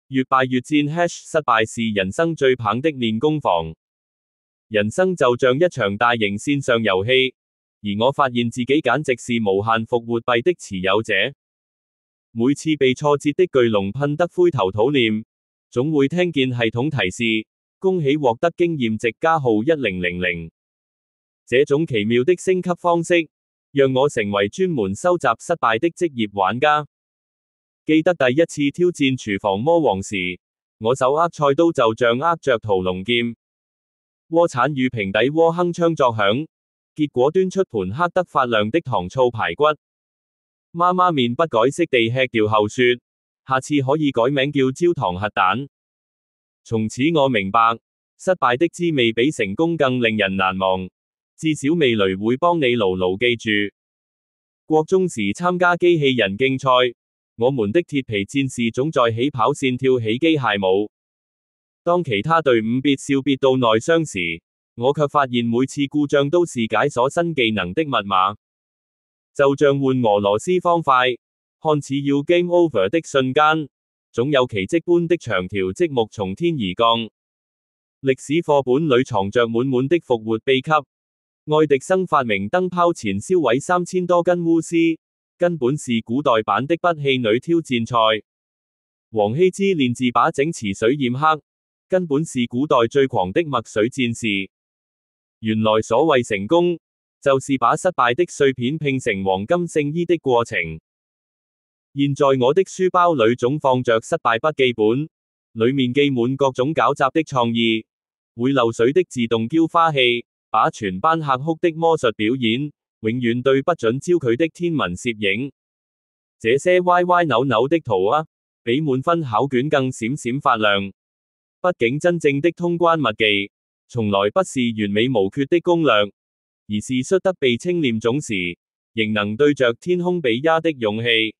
越敗越戰 #失敗是人生最棒的練功房。人生就像一場大型線上遊戲，而我發現自己簡直是無限復活幣的持有者。每次被挫折的巨龍噴得灰頭土臉，總會聽見系統提示：恭喜獲得經驗值加號1000。這種奇妙的升級方式，讓我成為專門收集失敗的職業玩家。記得第一次挑戰廚房魔王時，我手握菜刀就像握着屠龍劍，鍋鏟與平底鍋鏗鏘作響，結果端出盤黑得發亮的糖醋排骨。媽媽面不改色地吃掉後說：下次可以改名叫焦糖核彈。從此我明白，失敗的滋味比成功更令人難忘，至少味蕾會幫你牢牢記住。國中時參加機器人競賽，我們的鐵皮戰士總在起跑線跳起機械舞。當其他隊伍別笑別到內傷時，我卻發現每次故障都是解鎖新技能的密碼。就像換俄羅斯方塊，看似要 game over 的瞬間，總有奇蹟般的長條積木從天而降。歷史課本裏藏着滿滿的復活秘笈。愛迪生發明燈泡前燒毀3000多斤鎢絲，根本是古代版的不氣餒挑戰賽。王羲之練字把整池水染黑，根本是古代最狂的墨水戰士。原來所謂成功，就是把失敗的碎片拼成黃金聖衣的過程。現在我的書包裏總放着失敗筆記本，裏面記滿各種狡詐的創意，會漏水的自動澆花器，把全班嚇哭的魔術表演，永遠對不準焦距的天文攝影。這些歪歪扭扭的圖啊，比滿分考卷更閃閃發亮。畢竟真正的通關密技，從來不是完美無缺的攻略，而是摔得鼻青臉腫時，仍能對着天空比呀的勇氣。